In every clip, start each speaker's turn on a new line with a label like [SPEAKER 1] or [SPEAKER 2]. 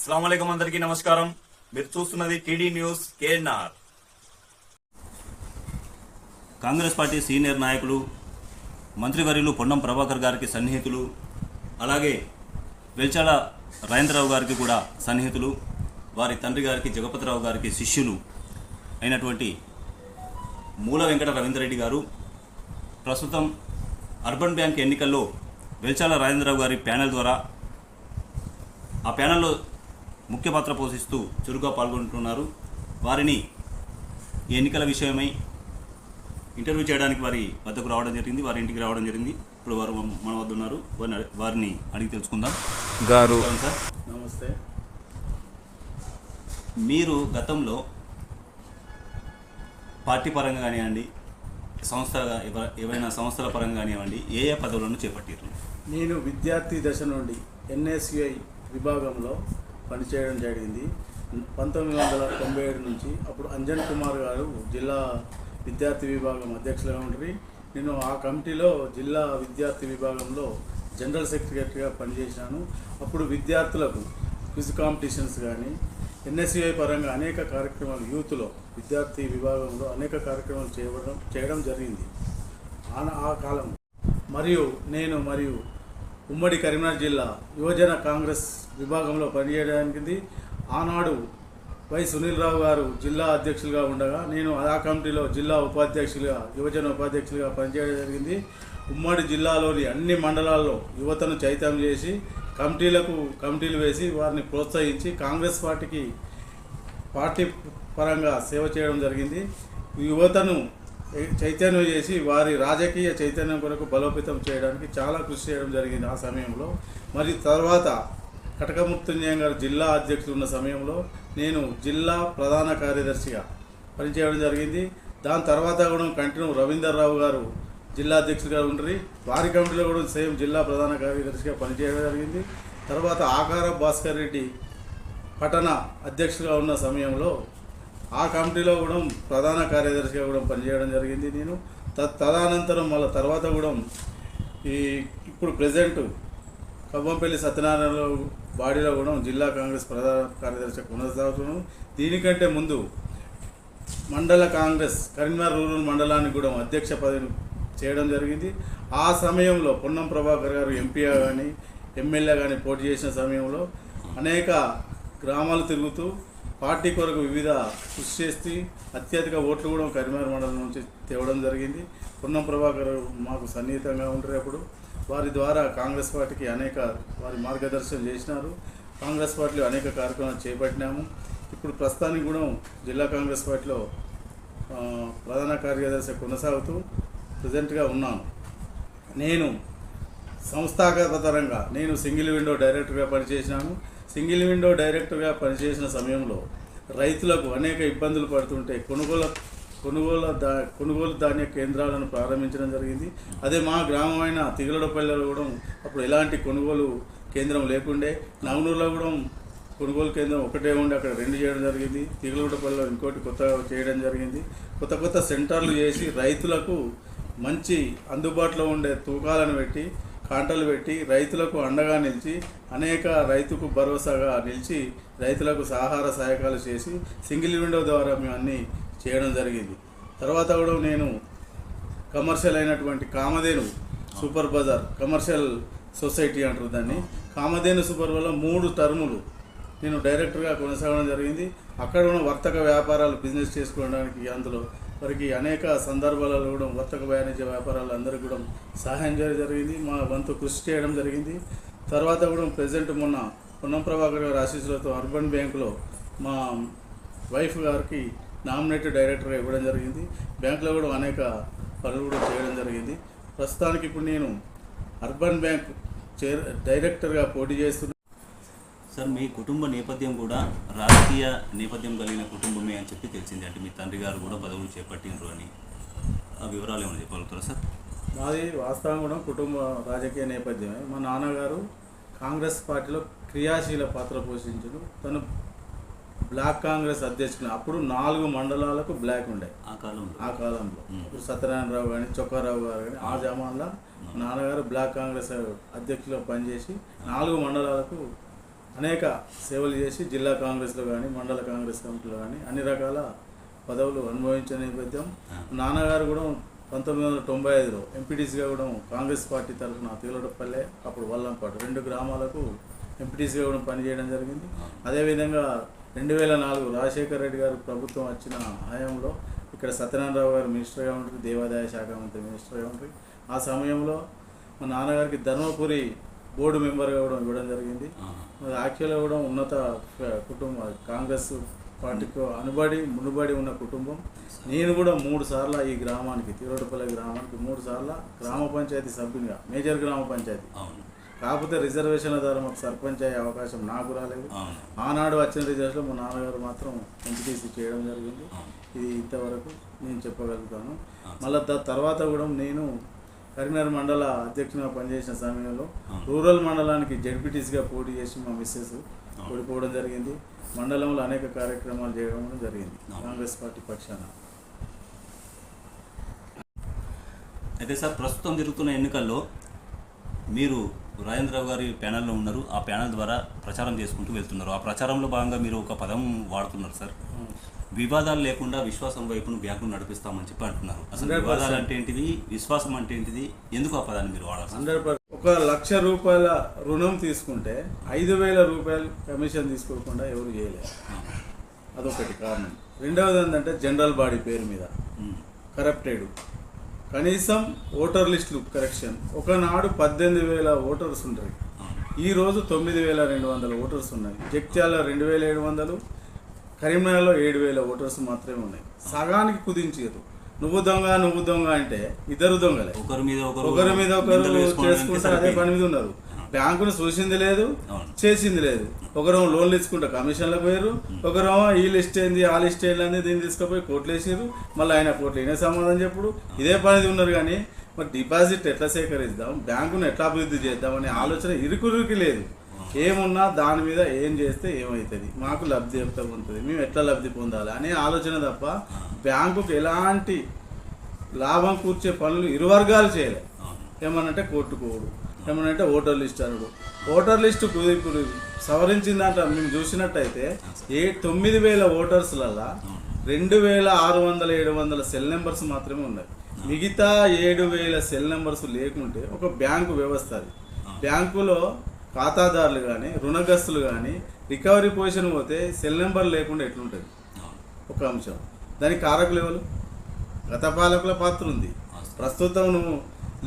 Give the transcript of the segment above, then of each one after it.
[SPEAKER 1] అస్సలాముఅలైకుం అందరికీ నమస్కారం. మీరు చూస్తున్నది TD news KNR. Congress party senior నాయకులు మంత్రివర్యులు పొన్నం ప్రభాకర్ గారికి సన్నిహితులు, అలాగే వెల్చాల రాజేంద్రరావు గారికి కూడా సన్నిహితులు, వారి తండ్రి గారికి జగపతిరావు గారికి శిష్యులు అయినటువంటి మూల వెంకట రవీంద్రరెడ్డి గారు ప్రస్తుతం అర్బన్ బ్యాంక్ ఎన్నికల్లో వెల్చాల రాజేంద్రరావు గారి ప్యానెల్ ద్వారా ఆ ప్యానెల్లో ముఖ్య పాత్ర పోషిస్తూ చురుగ్గా పాల్గొంటున్నారు. వారిని ఈ ఎన్నికల విషయమై ఇంటర్వ్యూ చేయడానికి వారి వద్దకు రావడం జరిగింది, వారి ఇంటికి రావడం జరిగింది. ఇప్పుడు వారు మన వద్ద ఉన్నారు, వారిని అడిగి తెలుసుకుందాం.
[SPEAKER 2] గారు
[SPEAKER 1] సార్
[SPEAKER 3] నమస్తే.
[SPEAKER 1] మీరు గతంలో పార్టీ పరంగా కానివ్వండి, ఏవైనా సంస్థల పరంగా కానివ్వండి, ఏ పదవులను చేపట్టారు?
[SPEAKER 3] నేను విద్యార్థి దశ నుండి ఎన్ఎస్యుఐ విభాగంలో పనిచేయడం జరిగింది. 1997 నుంచి అప్పుడు అంజన్ కుమార్ గారు జిల్లా విద్యార్థి విభాగం అధ్యక్షులుగా ఉండి, నేను ఆ కమిటీలో జిల్లా విద్యార్థి విభాగంలో జనరల్ సెక్రటరీగా పనిచేశాను. అప్పుడు విద్యార్థులకు క్విజ్ కాంపిటీషన్స్ కానీ ఎన్ఎస్యుఐ పరంగా అనేక కార్యక్రమాలు యూత్లో విద్యార్థి విభాగంలో అనేక కార్యక్రమాలు చేయడం జరిగింది ఆ కాలం. మరియు ఉమ్మడి కరీంనగర్ జిల్లా యువజన కాంగ్రెస్ విభాగంలో పనిచేయడానికి ఆనాడు వై సునీల్ రావు గారు జిల్లా అధ్యక్షులుగా ఉండగా నేను ఆ కమిటీలో జిల్లా యువజన ఉపాధ్యక్షులుగా పనిచేయడం జరిగింది. ఉమ్మడి జిల్లాలోని అన్ని మండలాల్లో యువతను చైతన్యం చేసి కమిటీలు వేసి వారిని ప్రోత్సహించి కాంగ్రెస్ పార్టీ పరంగా సేవ చేయడం జరిగింది. యువతను చైతన్యం చేసి వారి రాజకీయ చైతన్యం కొరకు బలోపేతం చేయడానికి చాలా కృషి చేయడం జరిగింది ఆ సమయంలో. మరి తర్వాత కటకమృత్యుంజయం గారు జిల్లా అధ్యక్షులు ఉన్న సమయంలో నేను జిల్లా ప్రధాన కార్యదర్శిగా పనిచేయడం జరిగింది. దాని తర్వాత కూడా కంటిన్యూ రవీందర్రావు గారు జిల్లా అధ్యక్షులుగా ఉండి వారి కమిటీలో కూడా సేమ్ జిల్లా ప్రధాన కార్యదర్శిగా పనిచేయడం జరిగింది. తర్వాత ఆకార భాస్కర్ రెడ్డి పట్టణ అధ్యక్షులుగా ఉన్న సమయంలో ఆ కమిటీలో కూడా ప్రధాన కార్యదర్శిగా కూడా పనిచేయడం జరిగింది నేను. తదనంతరం మళ్ళీ తర్వాత కూడా ఇప్పుడు ప్రజెంట్ కవ్వంపల్లి సత్యనారాయణ బాడీలో కూడా జిల్లా కాంగ్రెస్ ప్రధాన కార్యదర్శిగా కొనసాగుతున్నాను. దీనికంటే ముందు మండల కాంగ్రెస్ కరీంనగర్ రూరల్ మండలానికి కూడా అధ్యక్ష పదవిని చేయడం జరిగింది. ఆ సమయంలో పొన్నం ప్రభాకర్ గారు ఎంపీగా కానీ ఎమ్మెల్యే కానీ పోటీ చేసిన సమయంలో అనేక గ్రామాలు తిరుగుతూ పార్టీ కొరకు వివిధ కృషి చేసి అత్యధిక ఓట్లు కూడా కరీంనగర్ మండలం నుంచి తేవడం జరిగింది. పొన్నం ప్రభాకర్ మాకు సన్నిహితంగా ఉంటారు. అప్పుడు వారి ద్వారా కాంగ్రెస్ పార్టీకి వారి మార్గదర్శనం చేసినారు. కాంగ్రెస్ పార్టీలో అనేక కార్యక్రమాలు చేపట్టినాము. ఇప్పుడు ప్రస్తుతానికి కూడా జిల్లా కాంగ్రెస్ పార్టీలో ప్రధాన కార్యదర్శి కొనసాగుతూ ప్రజెంట్గా ఉన్నాను. నేను సంస్థాగతపరంగా నేను సింగిల్ విండో డైరెక్టర్గా పనిచేసినాను. సింగిల్ విండో డైరెక్టర్గా పనిచేసిన సమయంలో రైతులకు అనేక ఇబ్బందులు పడుతుంటే కొనుగోలు ధాన్య కేంద్రాలను ప్రారంభించడం జరిగింది. అదే మా గ్రామమైన తిగలడపల్లిలో కూడా అప్పుడు ఎలాంటి కొనుగోలు కేంద్రం లేకుండే. నవనూరులో కూడా కొనుగోలు కేంద్రం ఒకటే ఉండి అక్కడ 2 చేయడం జరిగింది. తిగలడపల్లిలో ఇంకోటి కొత్తగా చేయడం జరిగింది. కొత్త సెంటర్లు చేసి రైతులకు మంచి అందుబాటులో ఉండే తూకాలను పెట్టి కాంటలు పెట్టి రైతులకు అండగా నిలిచి అనేక రైతుకు భరోసాగా నిలిచి రైతులకు సహార సహాయకాలు చేసి సింగిల్ విండో ద్వారా మేము అన్నీ చేయడం జరిగింది. తర్వాత కూడా నేను కమర్షియల్ అయినటువంటి Kamadhenu super Bazar commercial society అంటారు దాన్ని, కామధేను సూపర్ బజార్లో 3 టర్ములు నేను డైరెక్టర్గా కొనసాగడం జరిగింది. అక్కడ ఉన్న వర్తక వ్యాపారాలు బిజినెస్ చేసుకోవడానికి అందులో వారికి అనేక సందర్భాలలో కూడా వర్తక వాణిజ్య వ్యాపారాలు అందరికీ కూడా సహాయం చేయడం జరిగింది. మా వంతు కృషి చేయడం జరిగింది. తర్వాత కూడా ప్రజెంట్ మొన్న పొన్నం ప్రభాకర్ గారి ఆశీస్సులతో అర్బన్ బ్యాంకులో మా వైఫ్ గారికి నామినేటెడ్ డైరెక్టర్గా ఇవ్వడం జరిగింది. బ్యాంకులో కూడా అనేక పనులు కూడా చేయడం జరిగింది. ప్రస్తుతానికి ఇప్పుడు నేను అర్బన్ బ్యాంక్ డైరెక్టర్గా పోటీ చేస్తున్నాను.
[SPEAKER 1] సార్, మీ కుటుంబ నేపథ్యం కూడా రాజకీయ నేపథ్యం కలిగిన కుటుంబమే అని చెప్పి తెలిసింది. అంటే మీ తండ్రి గారు కూడా పదవులు చేపట్టినరు అని ఆ వివరాలు ఏమైనా చెప్పగలుగుతారా సార్?
[SPEAKER 3] మాది వాస్తవం కూడా కుటుంబ రాజకీయ నేపథ్యమే. మా నాన్నగారు కాంగ్రెస్ పార్టీలో క్రియాశీల పాత్ర పోషించారు. తను బ్లాక్ కాంగ్రెస్ అధ్యక్షులు. అప్పుడు 4 మండలాలకు బ్లాక్ ఉండే ఆ కాలంలో ఇప్పుడు సత్యనారాయణరావు కానీ చొక్కారావు గారు కానీ ఆ జమాన్లో నాన్నగారు బ్లాక్ కాంగ్రెస్ అధ్యక్షులుగా పనిచేసి 4 మండలాలకు అనేక సేవలు చేసి జిల్లా కాంగ్రెస్లో కానీ మండల కాంగ్రెస్ కమిటీలో కానీ అన్ని రకాల పదవులు అనుభవించిన నేపథ్యం. నాన్నగారు కూడా 1995లో ఎంపీటీసీగా కూడా కాంగ్రెస్ పార్టీ తరఫున తేలడపల్లె అప్పుడు వల్లంపాటు 2 గ్రామాలకు ఎంపీటీసీగా కూడా పనిచేయడం జరిగింది. అదేవిధంగా 2004 రాజశేఖర రెడ్డి గారు ప్రభుత్వం వచ్చిన హయాంలో ఇక్కడ సత్యనారాయణరావు గారు మినిస్టర్గా ఉంటారు, దేవాదాయ శాఖ మంత్రి మినిస్టర్గా ఉంటారు. ఆ సమయంలో మా నాన్నగారికి ధర్మపురి బోర్డు మెంబర్గా కూడా ఇవ్వడం జరిగింది. యాక్చువల్గా కూడా ఉన్నత కుటుంబం, కాంగ్రెస్ పార్టీకి మునుబడి ఉన్న కుటుంబం. నేను కూడా 3 సార్లు ఈ గ్రామానికి తిరువడపల్లి గ్రామానికి 3 సార్లు గ్రామ పంచాయతీ సభ్యునిగా, మేజర్ గ్రామ పంచాయతీ, కాకపోతే రిజర్వేషన్ల ద్వారా మాకు సర్పంచ్ అయ్యే అవకాశం నాకు రాలేదు. ఆనాడు వచ్చిన రిజర్వేషన్లో మా నాన్నగారు మాత్రం ఎంపీటీసీ చేయడం జరిగింది. ఇది ఇంతవరకు నేను చెప్పగలుగుతాను. మళ్ళీ తర్వాత కూడా నేను కరీంనగర్ మండల అధ్యక్షునిగా పనిచేసిన సమయంలో రూరల్ మండలానికి జడ్పీటీసీగా పోటీ చేసి మా మిస్సెస్ ఓడిపోవడం జరిగింది. మండలంలో అనేక కార్యక్రమాలు చేయడం జరిగింది కాంగ్రెస్ పార్టీ పక్షాన.
[SPEAKER 1] అయితే సార్, ప్రస్తుతం జరుగుతున్న ఎన్నికల్లో మీరు రాజేంద్రరావు గారి ప్యానెల్లో ఉన్నారు. ఆ ప్యానెల్ ద్వారా ప్రచారం చేసుకుంటూ వెళ్తున్నారు. ఆ ప్రచారంలో భాగంగా మీరు ఒక పదం వాడుతున్నారు సార్, వివాదాలు లేకుండా విశ్వాసం వైపును బ్యాంకును నడిపిస్తామని చెప్పి అంటున్నారు. అసలు వివాదాలు అంటే ఏంటిది, విశ్వాసం అంటే ఏంటిది, ఎందుకు ఆ పదాన్ని మీరు వాడాలి?
[SPEAKER 3] 100%. 1,00,000 రూపాయల రుణం తీసుకుంటే 5,000 రూపాయలు కమిషన్ తీసుకోకుండా ఎవరు చేయలేరు. అదొకటి కారణం. రెండవది ఏంటంటే జనరల్ బాడీ పేరు మీద కరప్టెడ్, కనీసం ఓటర్ లిస్టులు కరెక్షన్. ఒకనాడు 18,000 ఓటర్స్ ఉంటాయి, ఈరోజు 9,200 ఓటర్స్ ఉన్నాయి. జగిత్యాల 2,700, కరీంనగర్లో 7,000 ఓటర్స్ మాత్రమే ఉన్నాయి. సగానికి కుదించారు. నువ్వు దొంగ అంటే ఇద్దరు దొంగలే, ఒకరి మీద ఒకరు చేసుకుంటే అదే పని మీద ఉన్నారు. బ్యాంకును చూసింది లేదు, చేసింది లేదు. ఒకరు లోన్లు ఇచ్చుకుంటే కమిషన్లకు పోయారు, ఒకరు ఈ లిస్ట్ ఏంది ఆ లిస్ట్ ఏంది దీన్ని తీసుకుపోయి కోర్టులు వేసారు. మళ్ళీ ఆయన కోర్టులు ఈయన సమాధానం చెప్పుడు ఇదే పనిది ఉన్నారు. కానీ మరి డిపాజిట్ ఎట్లా సేకరిద్దాం, బ్యాంకును ఎట్లా అభివృద్ధి చేద్దాం అనే ఆలోచన ఇరుకురికి లేదు. ఏమున్నా దాని మీద ఏం చేస్తే ఏమవుతుంది, మాకు లబ్ధి ఎంత ఉంటుంది, మేము ఎట్లా లబ్ధి పొందాలి అనే ఆలోచన తప్ప బ్యాంకుకు ఎలాంటి లాభం కూర్చే పనులు ఇరు వర్గాలు చేయలే. ఏమనంటే కోర్టుకోడు, ఏమనంటే ఓటర్ లిస్ట్ అనడు. ఓటర్ లిస్టు ఇప్పుడు సవరించిందంట. మేము చూసినట్టయితే 9,000 ఓటర్స్లల్లా 2,600-700 సెల్ నెంబర్స్ మాత్రమే ఉన్నాయి. మిగతా 7,000 సెల్ నెంబర్స్ లేకుంటే ఒక బ్యాంకు వ్యవస్థ అది. బ్యాంకులో ఖాతాదారులు కానీ రుణగ్రస్తులు కానీ రికవరీ పొజిషన్ పోతే సెల్ నెంబర్ లేకుండా ఎట్లుంటుంది ఒక అంశం. దానికి కారకులు ఎవరు? గత పాలకుల పాత్ర ఉంది. ప్రస్తుతం నువ్వు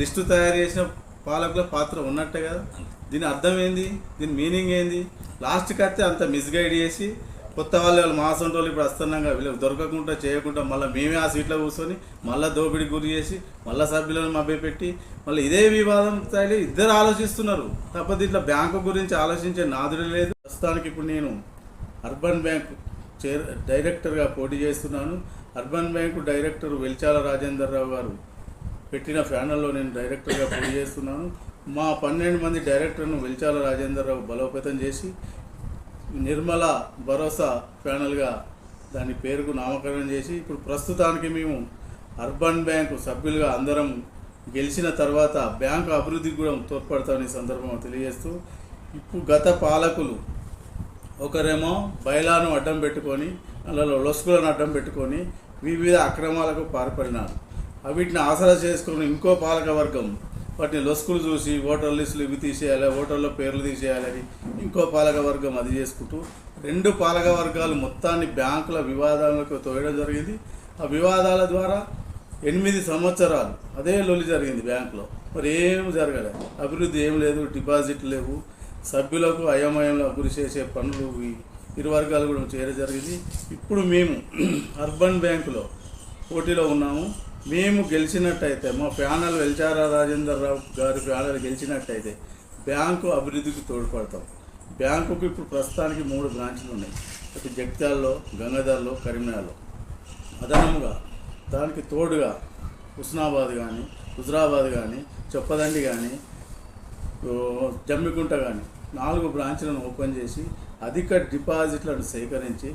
[SPEAKER 3] లిస్టు తయారు చేసిన పాలకుల పాత్ర ఉన్నట్టే కదా. దీని అర్థం ఏంది, దీని మీనింగ్ ఏంది? లాస్ట్కి వస్తే అంత మిస్గైడ్ చేసి కొత్త వాళ్ళు మా సొంటోళ్ళు ఇప్పుడు వస్తున్నాగా వీళ్ళకి దొరకకుండా చేయకుండా మళ్ళీ మేమే ఆ సీట్లో కూర్చొని మళ్ళీ దోపిడికి గురి చేసి మళ్ళీ సభ్యులను మభ్యపెట్టి మళ్ళీ ఇదే వివాదం స్థాయిలో ఇద్దరు ఆలోచిస్తున్నారు తప్ప దీంట్లో బ్యాంకు గురించి ఆలోచించే నాదుడు లేదు. ప్రస్తుతానికి ఇప్పుడు నేను అర్బన్ బ్యాంక్ డైరెక్టర్గా పోటీ చేస్తున్నాను. Urban bank director Velchala Rajender Rao గారు పెట్టిన ప్యానెల్లో నేను డైరెక్టర్గా పోటీ చేస్తున్నాను. మా 12 మంది డైరెక్టర్ను వెల్చాల రాజేందర్ రావు బలోపేతం చేసి నిర్మల భరోసా ప్యానెల్గా దాని పేరుకు నామకరణం చేసి ఇప్పుడు ప్రస్తుతానికి మేము అర్బన్ బ్యాంకు సభ్యులుగా అందరం గెలిచిన తర్వాత బ్యాంకు అభివృద్ధికి కూడా తోడ్పడతామని సందర్భంగా తెలియజేస్తూ, ఇప్పుడు గత పాలకులు ఒకరేమో బయలాను అడ్డం పెట్టుకొని అందులో లొసుకులను అడ్డం పెట్టుకొని వివిధ అక్రమాలకు పాల్పడినారు. వీటిని ఆసరా చేసుకుని ఇంకో పాలక వర్గం వాటిని లొసుకులు చూసి ఓటర్ లిస్టులు ఇవి తీసేయాలి, ఓటర్ల పేర్లు తీసేయాలని ఇంకో పాలక వర్గం అది చేసుకుంటూ 2 పాలక వర్గాలు మొత్తాన్ని బ్యాంకుల వివాదాలకు తోయడం జరిగింది. ఆ వివాదాల ద్వారా 8 సంవత్సరాలు అదే లొల్లి జరిగింది బ్యాంకులో. మరి ఏం జరగలేదు, అభివృద్ధి ఏం లేదు, డిపాజిట్లు లేవు, సభ్యులకు అయోమయంలో గురి చేసే పనులు ఇరు వర్గాలు కూడా చేయడం జరిగింది. ఇప్పుడు మేము అర్బన్ బ్యాంకులో పోటీలో ఉన్నాము. మేము గెలిచినట్టయితే మా ప్యానల్ వెల్చార రాజేందర్ రావు గారి ప్యానల్ గెలిచినట్టయితే బ్యాంకు అభివృద్ధికి తోడ్పడతాం. బ్యాంకుకు ఇప్పుడు ప్రస్తుతానికి 3 బ్రాంచ్లు ఉన్నాయి. అటు జగిత్యాలలో, గంగాధర్లో, కరీంనగర్లో. అదనంగా దానికి తోడుగా హుస్నాబాద్ కానీ, హుజరాబాద్ కానీ, చొప్పదండి కానీ, జమ్మికుంట కానీ 4 బ్రాంచ్లను ఓపెన్ చేసి అధిక డిపాజిట్లను సేకరించి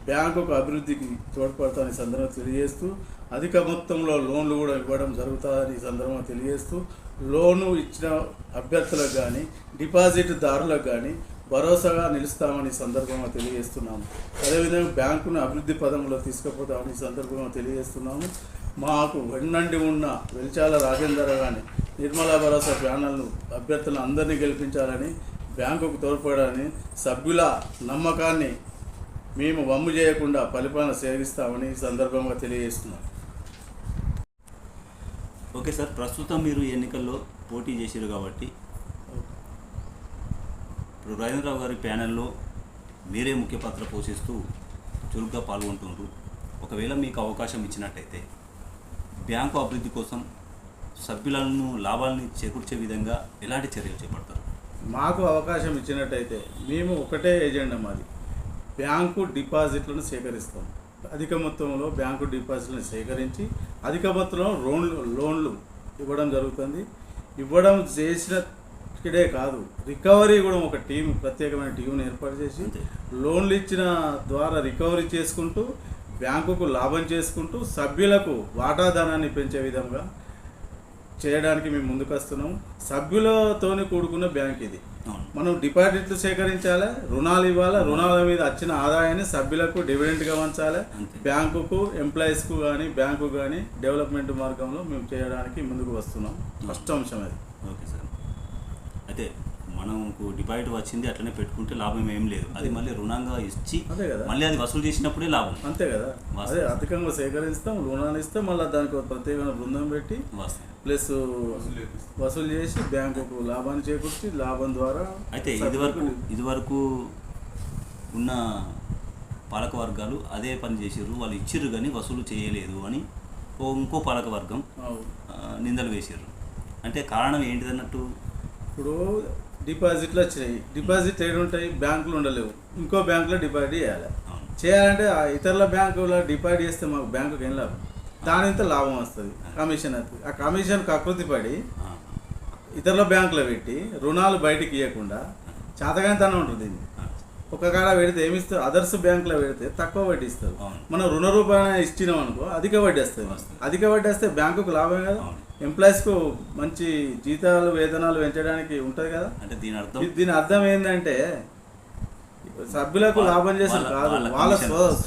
[SPEAKER 3] బ్యాంకుకు అభివృద్ధికి తోడ్పడతామని సందర్భంగా తెలియజేస్తూ, అధిక మొత్తంలో లోన్లు కూడా ఇవ్వడం జరుగుతుందని సందర్భంగా తెలియజేస్తూ, లోను ఇచ్చిన అభ్యర్థులకు కానీ డిపాజిట్ దారులకు కానీ భరోసాగా నిలుస్తామని ఈ సందర్భంగా తెలియజేస్తున్నాము. అదేవిధంగా బ్యాంకును అభివృద్ధి పదంలో తీసుకుపోతామని ఈ సందర్భంగా తెలియజేస్తున్నాము. మాకు వెన్నండి ఉన్న వెల్చాల రాజేందర్ కానీ నిర్మలా భరోసా ప్యానల్ను అభ్యర్థులను అందరినీ గెలిపించాలని, బ్యాంకుకు తోడ్పడాలని, సభ్యుల నమ్మకాన్ని మేము వమ్ము చేయకుండా పరిపాలన సాగిస్తామని ఈ సందర్భంగా తెలియజేస్తున్నాం.
[SPEAKER 1] ఓకే సార్, ప్రస్తుతం మీరు ఎన్నికల్లో పోటీ చేశారు కాబట్టి ఇప్పుడు రాజేంద్రరావు గారి ప్యానెల్లో మీరే ముఖ్య పాత్ర పోషిస్తూ చురుగ్గా పాల్గొంటున్నారు. ఒకవేళ మీకు అవకాశం ఇచ్చినట్టయితే బ్యాంకు అభివృద్ధి కోసం సభ్యులను లాభాలని చేకూర్చే విధంగా ఎలాంటి చర్యలు చేపడతారు?
[SPEAKER 3] మాకు అవకాశం ఇచ్చినట్టయితే మేము ఒకటే ఎజెండా మాది, బ్యాంకు డిపాజిట్లను సేకరిస్తాం. అధిక మొత్తంలో బ్యాంకు డిపాజిట్లను సేకరించి అధిక మొత్తంలో లోన్లు ఇవ్వడం జరుగుతుంది. ఇవ్వడం చేసినదే కాదు, రికవరీ కూడా ఒక టీం, ప్రత్యేకమైన టీంను ఏర్పాటు చేసి లోన్లు ఇచ్చిన ద్వారా రికవరీ చేసుకుంటూ బ్యాంకుకు లాభం చేసుకుంటూ సభ్యులకు వాటాదానాన్ని పెంచే విధంగా చేయడానికి మేము ముందుకు వస్తున్నాం. సభ్యులతోనే కూడుకున్న బ్యాంక్ ఇది. మనం డిపాజిట్లు సేకరించాలి, రుణాలు ఇవ్వాలి, రుణాల మీద వచ్చిన ఆదాయాన్ని సభ్యులకు డివిడెంట్గా ఉంచాలి. బ్యాంకుకు, ఎంప్లాయీస్కు కానీ బ్యాంకు కానీ డెవలప్మెంట్ మార్గంలో మేము చేయడానికి ముందుకు వస్తున్నాం. ఫస్ట్ అంశం అది.
[SPEAKER 1] ఓకే సార్, అయితే మనకు డిపాజిట్ వచ్చింది అట్లనే పెట్టుకుంటే లాభం ఏం లేదు, అది మళ్ళీ రుణంగా ఇచ్చి
[SPEAKER 3] అదే కదా,
[SPEAKER 1] మళ్ళీ అది వసూలు చేసినప్పుడే లాభం.
[SPEAKER 3] అంతే కదా, అదే అధికంగా సేకరిస్తాం, రుణాలు ఇస్తాం, మళ్ళీ దానికి ఒక ప్రత్యేకమైన బృందం పెట్టి ప్లస్ వసూలు చేసి బ్యాంకుకు లాభాన్ని చేకూర్చి లాభం ద్వారా.
[SPEAKER 1] అయితే ఇదివరకు ఉన్న పాలక వర్గాలు అదే పని చేసారు, వాళ్ళు ఇచ్చిర్రు కానీ వసూలు చేయలేదు అని ఇంకో పాలక వర్గం నిందలు వేసారు. అంటే కారణం ఏంటిదన్నట్టు?
[SPEAKER 3] ఇప్పుడు డిపాజిట్లు వచ్చినాయి, డిపాజిట్ ఏడు ఉంటాయి, బ్యాంకులు ఉండలేవు, ఇంకో బ్యాంకులో డిపాజిట్ చేయాలంటే ఇతరుల బ్యాంకులో డిపాజిట్ చేస్తే మాకు బ్యాంకుకి ఏం లాభం? దానింత లాభం వస్తుంది, కమిషన్ వస్తుంది. ఆ కమిషన్కి అకృతి పడి ఇతరుల బ్యాంకులో పెట్టి రుణాలు బయటికి ఇవ్వకుండా చేతగానితనం ఉంటుంది. ఒక కాడ పెడితే ఏమిస్తారు, అదర్స్ బ్యాంకులో పెడితే తక్కువ వడ్డీ ఇస్తారు. మనం రుణ రూపాయన ఇచ్చినాం అనుకో అధిక వడ్డీ వస్తుంది. అధిక వడ్డీ వస్తే బ్యాంకుకు లాభమే కదా, ఎంప్లాయీస్కు మంచి జీతాలు వేతనాలు పెంచడానికి ఉంటుంది కదా.
[SPEAKER 1] అంటే
[SPEAKER 3] దీని అర్థం ఏంటంటే సభ్యులకు లాభం చేసే కాదు, వాళ్ళ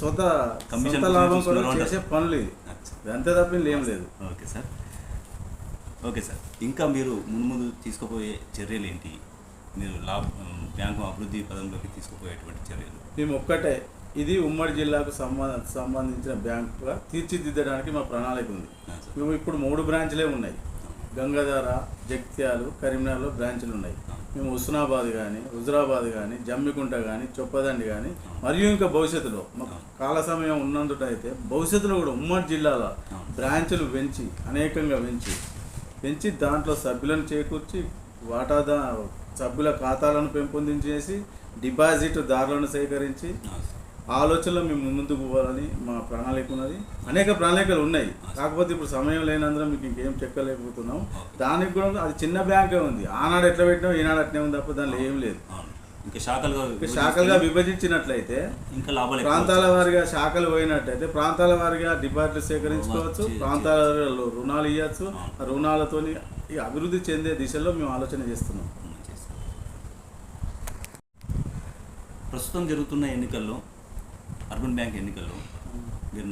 [SPEAKER 3] సొంత లాభం కోసం చేసే పనులు ఇది, అంతే తప్ప ఏం లేదు.
[SPEAKER 1] ఓకే సార్, ఓకే సార్, ఇంకా మీరు ముందు తీసుకుపోయే చర్యలు ఏంటి? మీరు బ్యాంకు అభివృద్ధి పదంలోకి తీసుకుపోయేటువంటి చర్యలు?
[SPEAKER 3] మేము ఒక్కటే, ఇది ఉమ్మడి జిల్లాకు సంబంధించిన బ్యాంకుగా తీర్చిదిద్దడానికి మా ప్రణాళిక ఉంది. మేము ఇప్పుడు 3 బ్రాంచ్లే ఉన్నాయి, గంగాధార, జగిత్యాలు, కరీంనగర్లో బ్రాంచ్లు ఉన్నాయి. మేము హుస్నాబాద్ కానీ, హుజరాబాద్ కానీ, జమ్మికుంట కానీ, చొప్పదండి కానీ, మరియు ఇంకా భవిష్యత్తులో మాకు కాల సమయం ఉన్నందుటైతే భవిష్యత్తులో కూడా ఉమ్మడి జిల్లాలో బ్రాంచ్లు అనేకంగా పెంచి దాంట్లో సభ్యులను చేకూర్చి వాటాదా సభ్యుల ఖాతాలను పెంపొందించేసి డిపాజిట్ దారులను సేకరించి ఆలోచనలో మేము ముందుకు పోవాలని మా ప్రణాళిక ఉన్నది. అనేక ప్రణాళికలు ఉన్నాయి, కాకపోతే ఇప్పుడు సమయం లేనందున మీకు ఇంకేం చెక్కలేకపోతున్నాం. దానికి కూడా అది చిన్న బ్యాంకే ఉంది, ఆనాడు ఎట్లా పెట్టినాం ఈనాడు అట్లే ఉంది తప్ప దానిలో ఏం లేదు.
[SPEAKER 1] ఇంకా
[SPEAKER 3] శాఖలుగా విభజించినట్లయితే ఇంకా ప్రాంతాల వారిగా శాఖలు పోయినట్లయితే ప్రాంతాల వారిగా డిపాజిట్లు సేకరించుకోవచ్చు, ప్రాంతాల వారిగా రుణాలు ఇవ్వచ్చు. ఆ రుణాలతో అభివృద్ధి చెందే దిశలో మేము ఆలోచన చేస్తున్నాం.
[SPEAKER 1] ప్రస్తుతం జరుగుతున్న ఎన్నికల్లో, అర్బన్ బ్యాంక్ ఎన్నికల్లో మీరు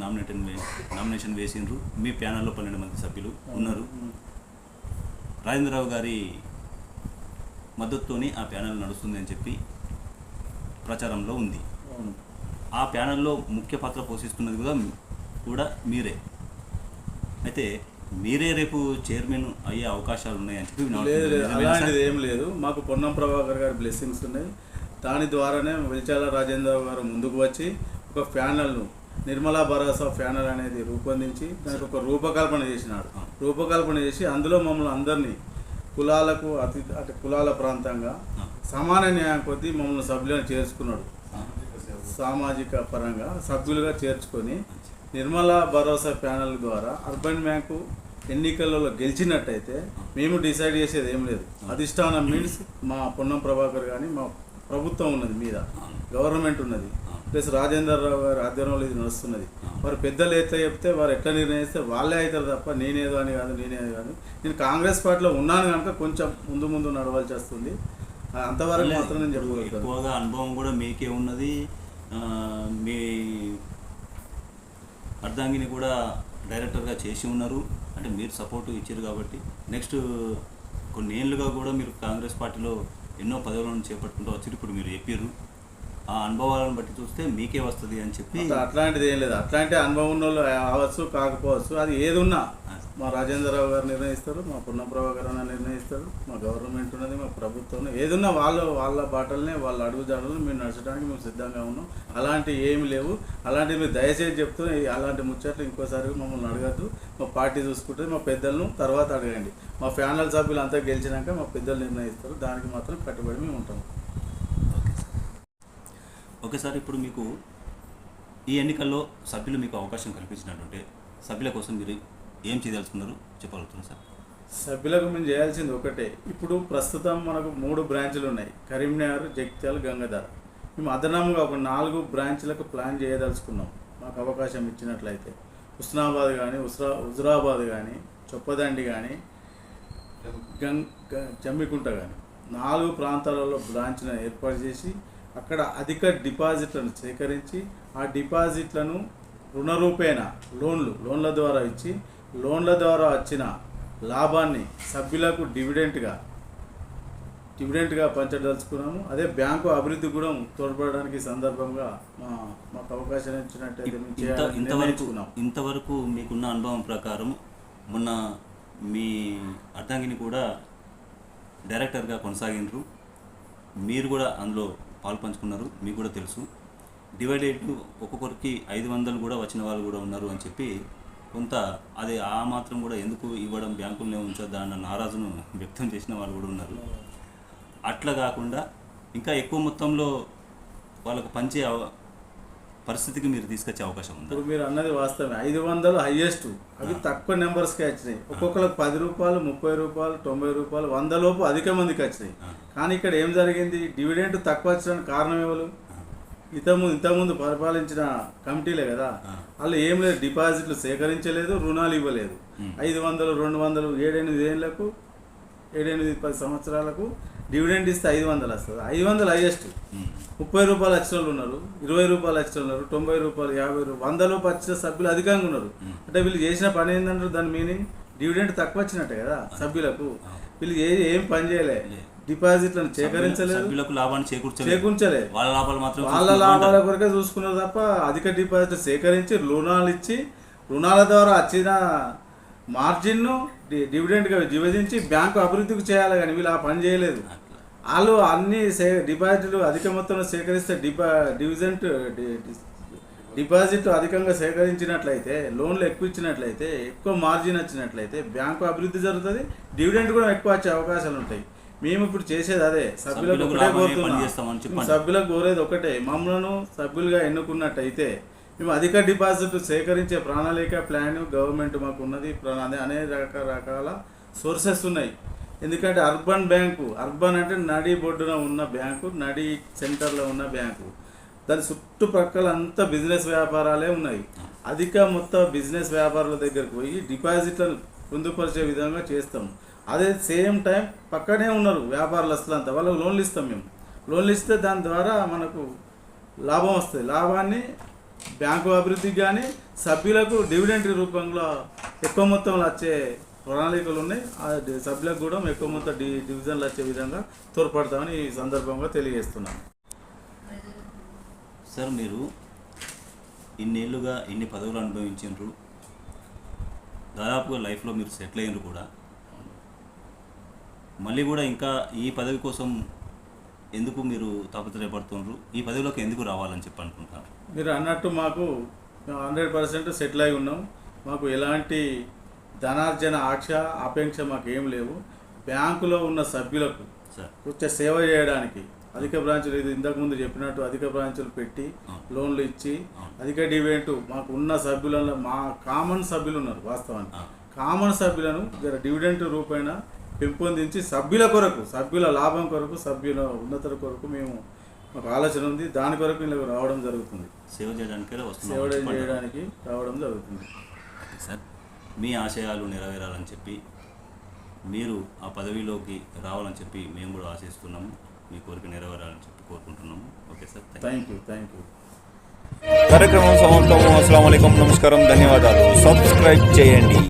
[SPEAKER 1] నామినేషన్ వేసిండ్రు. మీ ప్యానల్లో 12 మంది సభ్యులు ఉన్నారు. రాజేంద్రరావు గారి మద్దతుతోని ఆ ప్యానల్ నడుస్తుంది అని చెప్పి ప్రచారంలో ఉంది. ఆ ప్యానల్లో ముఖ్య పాత్ర పోషిస్తున్నది కూడా మీరే. అయితే మీరే రేపు చైర్మన్ అయ్యే అవకాశాలు ఉన్నాయని చెప్పి
[SPEAKER 3] అలాంటిది ఏం లేదు. మాకు పొన్నం ప్రభాకర్ గారి బ్లెస్సింగ్స్ ఉన్నాయి. దాని ద్వారానే వెల్చాల రాజేంద్రరావు గారు ముందుకు వచ్చి ఒక ప్యానల్ను, నిర్మలా భరోసా ప్యానల్ అనేది రూపొందించి దానికి ఒక రూపకల్పన చేసినాడు. రూపకల్పన చేసి అందులో మమ్మల్ని అందరినీ కులాలకు అటు కులాల ప్రాంతంగా సమాన న్యాయం కొద్దీ మమ్మల్ని సభ్యులను చేర్చుకున్నాడు. సామాజిక పరంగా సభ్యులుగా చేర్చుకొని నిర్మలా భరోసా ప్యానల్ ద్వారా అర్బన్ బ్యాంకు ఎన్నికలలో గెలిచినట్టయితే మేము డిసైడ్ చేసేది ఏం లేదు. అధిష్టానం మీన్స్ మా పొన్నం ప్రభాకర్ కానీ మా ప్రభుత్వం ఉన్నది, మీద గవర్నమెంట్ ఉన్నది, ప్లస్ రాజేంద్రరావు గారి ఆధ్వర్యంలో ఇది నడుస్తున్నది. వారు పెద్దలు ఎట్లా చెప్తే వారు ఎట్లా నిర్ణయిస్తే వాళ్ళే అవుతారు తప్ప నేనేదో అని కాదు. నేను కాంగ్రెస్ పార్టీలో ఉన్నాను కనుక కొంచెం ముందు నడవాల్సి వస్తుంది. అంతవరకు మాత్రం నేను
[SPEAKER 1] ఇప్పుడు
[SPEAKER 3] చెప్పగలుగుతాను.
[SPEAKER 1] ఎక్కువగా అనుభవం కూడా మీకే ఉన్నది. మీ అర్ధాంగిని కూడా డైరెక్టర్గా చేసి ఉన్నారు, అంటే మీరు సపోర్ట్ ఇచ్చారు కాబట్టి నెక్స్ట్ కొన్ని ఏళ్ళుగా కూడా మీరు కాంగ్రెస్ పార్టీలో ఎన్నో పదవులను చేపట్టుకుంటూ వచ్చి ఇప్పుడు మీరు చెప్పారు. ఆ అనుభవాలను బట్టి చూస్తే మీకే వస్తుంది అని చెప్పి.
[SPEAKER 3] అట్లాంటిది ఏం లేదు. అట్లాంటి అనుభవం ఉన్న వాళ్ళు అవ్వచ్చు కాకపోవచ్చు, అది ఏది ఉన్నా మా రాజేంద్రరావు గారు నిర్ణయిస్తారు, మా పున్నం ప్రభాకర్ అన్న నిర్ణయిస్తారు, మా గవర్నమెంట్ ఉన్నది, మా ప్రభుత్వం ఏదున్నా వాళ్ళ బాటల్ని వాళ్ళ అడుగు జాడలను మేము నడచడానికి మేము సిద్ధంగా ఉన్నాం. అలాంటివి ఏమి లేవు. అలాంటివి మీరు దయచేసి చెప్తూ అలాంటి ముచ్చట్లు ఇంకోసారి మమ్మల్ని అడగద్దు. మా పార్టీ చూసుకుంటే మా పెద్దలను తర్వాత అడగండి. మా ఫ్యానల్ సభ్యులు అంతా గెలిచినాక మా పెద్దలు నిర్ణయిస్తారు. దానికి మాత్రం కట్టుబడి మేము ఉంటాం.
[SPEAKER 1] ఓకే సార్, ఇప్పుడు మీకు ఈ ఎన్నికల్లో సభ్యులు మీకు అవకాశం కల్పించినట్టుంటే సభ్యుల కోసం మీరు ఏం చేయదలుచుకున్నారు చెప్పగలుగుతున్నారు సార్?
[SPEAKER 3] సభ్యులకు మేము చేయాల్సింది ఒకటే. ఇప్పుడు ప్రస్తుతం మనకు 3 బ్రాంచ్లు ఉన్నాయి, కరీంనగర్, జగిత్యాల, గంగాధర. మేము అదనంగా ఒక 4 బ్రాంచ్లకు ప్లాన్ చేయదలుచుకున్నాం. మాకు అవకాశం ఇచ్చినట్లయితే హుస్నాబాద్ కానీ, హుజురాబాద్ కానీ, చొప్పదండి కానీ, జమ్మికుంట కానీ 4 ప్రాంతాలలో బ్రాంచ్లను ఏర్పాటు చేసి అక్కడ అధిక డిపాజిట్లను సేకరించి ఆ డిపాజిట్లను రుణరూపేణ లోన్ల ద్వారా ఇచ్చి లోన్ల ద్వారా వచ్చిన లాభాన్ని సభ్యులకు డివిడెంట్గా పంచదలుచుకున్నాము. అదే బ్యాంకు అభివృద్ధి కూడా తోడ్పడడానికి సందర్భంగా మాకు అవకాశం ఇచ్చినట్టయితే
[SPEAKER 1] ఇంతవరకు మీకున్న అనుభవం ప్రకారం మొన్న మీ అర్ధాంగిని కూడా డైరెక్టర్గా కొనసాగినారు, మీరు కూడా అందులో పాలు పంచుకున్నారు, మీకు కూడా తెలుసు. డివైడెడ్ ఒక్కొక్కరికి 500 కూడా వచ్చిన వాళ్ళు కూడా ఉన్నారు అని చెప్పి కొంత అది ఆ మాత్రం కూడా ఎందుకు ఇవ్వడం, బ్యాంకులనే ఉంచొద్దా అన్న నారాజును వ్యక్తం చేసిన వాళ్ళు కూడా ఉన్నారు. అట్లా కాకుండా ఇంకా ఎక్కువ మొత్తంలో వాళ్ళకు పంచే పరిస్థితికి మీరు తీసుకొచ్చే అవకాశం ఉంది.
[SPEAKER 3] ఇప్పుడు మీరు అన్నది వాస్తవమే. 500 హైయెస్ట్, అవి తక్కువ నెంబర్స్కి వచ్చినాయి. ఒక్కొక్కరికి 10 రూపాయలు, 30 రూపాయలు, 90 రూపాయలు, 100 లోపు అధిక మందికి వచ్చినాయి. కానీ ఇక్కడ ఏం జరిగింది, డివిడెంట్ తక్కువ వచ్చడానికి కారణం ఎవరు? ఇంతకుముందు పరిపాలించిన కమిటీలే కదా. వాళ్ళు ఏం లేదు, డిపాజిట్లు సేకరించలేదు, రుణాలు ఇవ్వలేదు. 500, 200, 7-8 ఏళ్లకు, 7-10 సంవత్సరాలకు డివిడెంట్ ఇస్తే 500 వస్తుంది. 500 హైయెస్ట్. 30 రూపాయలు వచ్చిన వాళ్ళు ఉన్నారు, 20 రూపాయలు వచ్చిన ఉన్నారు, 90 రూపాయలు, 50 రూపాయలు, 100 లోపు వచ్చిన సభ్యులు అధికంగా ఉన్నారు. అంటే వీళ్ళు చేసిన పని ఏంటంటారు, దాని మీనింగ్ డివిడెంట్ తక్కువ వచ్చినట్టే కదా సభ్యులకు. వీళ్ళు ఏం పని చేయలే, డిపాజిట్లను సేకరించలేదు,
[SPEAKER 1] లాభాన్ని
[SPEAKER 3] చేకూర్చలేదు. వాళ్ళ లాభాల కొరకే చూసుకున్నారు తప్ప అధిక డిపాజిట్ సేకరించి రుణాలు ఇచ్చి రుణాల ద్వారా వచ్చిన మార్జిన్ను డివిడెంట్గా విభజించి బ్యాంకు అభివృద్ధికి చేయాలి. కానీ వీళ్ళు ఆ పని చేయలేదు. వాళ్ళు అన్ని డిపాజిట్లు అధిక మొత్తంలో సేకరిస్తే డిపాజిట్ అధికంగా సేకరించినట్లయితే, లోన్లు ఎక్కువ ఇచ్చినట్లయితే, ఎక్కువ మార్జిన్ వచ్చినట్లయితే బ్యాంకు అభివృద్ధి జరుగుతుంది, డివిడెంట్ కూడా ఎక్కువ వచ్చే అవకాశాలు ఉంటాయి. మేము ఇప్పుడు చేసేది అదే. సభ్యులకు ఒకటే కోరుతున్నాం, సభ్యులకు కోరేది ఒకటే, మమ్మల్ని సభ్యులుగా ఎన్నుకున్నట్టయితే మేము అధిక డిపాజిట్ సేకరించే ప్రణాళిక ప్లాన్ గవర్నమెంట్ మాకు ఉన్నది. అనేక రకరకాల సోర్సెస్ ఉన్నాయి. ఎందుకంటే అర్బన్ అంటే నడి బొడ్డున ఉన్న బ్యాంకు, నడి సెంటర్లో ఉన్న బ్యాంకు, దాని చుట్టుపక్కల అంతా బిజినెస్ వ్యాపారాలే ఉన్నాయి. అధిక మొత్తం బిజినెస్ వ్యాపారాల దగ్గరకు పోయి డిపాజిట్లను పొందుపరిచే విధంగా చేస్తాం. అదే సేమ్ టైం పక్కనే ఉన్నారు వ్యాపారస్తులు అంతా, వాళ్ళకు లోన్లు ఇస్తాం. మేము లోన్లు ఇస్తే దాని ద్వారా మనకు లాభం వస్తుంది. లాభాన్ని బ్యాంకు అభివృద్ధికి కానీ సభ్యులకు డివిడెంట్ రూపంలో ఎక్కువ మొత్తంలో వచ్చే ప్రణాళికలు ఉన్నాయి. ఆ సభ్యులకు కూడా ఎక్కువ మొత్తం డివిజన్లు వచ్చే విధంగా తోడ్పడతామని ఈ సందర్భంగా తెలియజేస్తున్నాను.
[SPEAKER 1] సార్, మీరు ఇన్నేళ్ళుగా ఇన్ని పదవులు అనుభవించారు, దాదాపుగా లైఫ్లో మీరు సెటిల్ అయినారు కూడా. మళ్ళీ కూడా ఇంకా ఈ పదవి కోసం ఎందుకు మీరు తాపత్రయపడుతున్నారు? ఈ పదవిలోకి ఎందుకు రావాలని చెప్పి అనుకుంటున్నారు?
[SPEAKER 3] మీరు అన్నట్టు మేము 100% సెటిల్ అయి ఉన్నాం. మాకు ఎలాంటి ధనార్జన ఆపేక్ష మాకు ఏం లేవు. బ్యాంకులో ఉన్న సభ్యులకు కొంచెం సేవ చేయడానికి అధిక బ్రాంచులు, ఇది ఇంతకుముందు చెప్పినట్టు అధిక బ్రాంచులు పెట్టి లోన్లు ఇచ్చి అధిక డివిడెంట్ మాకు ఉన్న సభ్యులలో మా కామన్ సభ్యులు ఉన్నారు. వాస్తవానికి కామన్ సభ్యులను డివిడెంట్ రూపేణ పెంపొందించి సభ్యుల కొరకు, సభ్యుల లాభం కొరకు, సభ్యుల ఉన్నతుల కొరకు మాకు ఆలోచన ఉంది. దాని కొరకు ఇలా రావడం జరుగుతుంది.
[SPEAKER 1] సేవ చేయడానికి
[SPEAKER 3] రావడం జరుగుతుంది.
[SPEAKER 1] సార్, మీ ఆశయాలు నెరవేరాలని చెప్పి, మీరు ఆ పదవిలోకి రావాలని చెప్పి మేము కూడా ఆశిస్తున్నాము. మీ కోరిక నెరవేరాలని చెప్పి కోరుకుంటున్నాము. Okay sir,
[SPEAKER 3] thank you.
[SPEAKER 2] కార్యక్రమం సమాప్తం. అస్సలాము అలైకుం, నమస్కారం, ధన్యవాదాలు. సబ్స్క్రైబ్ చేయండి.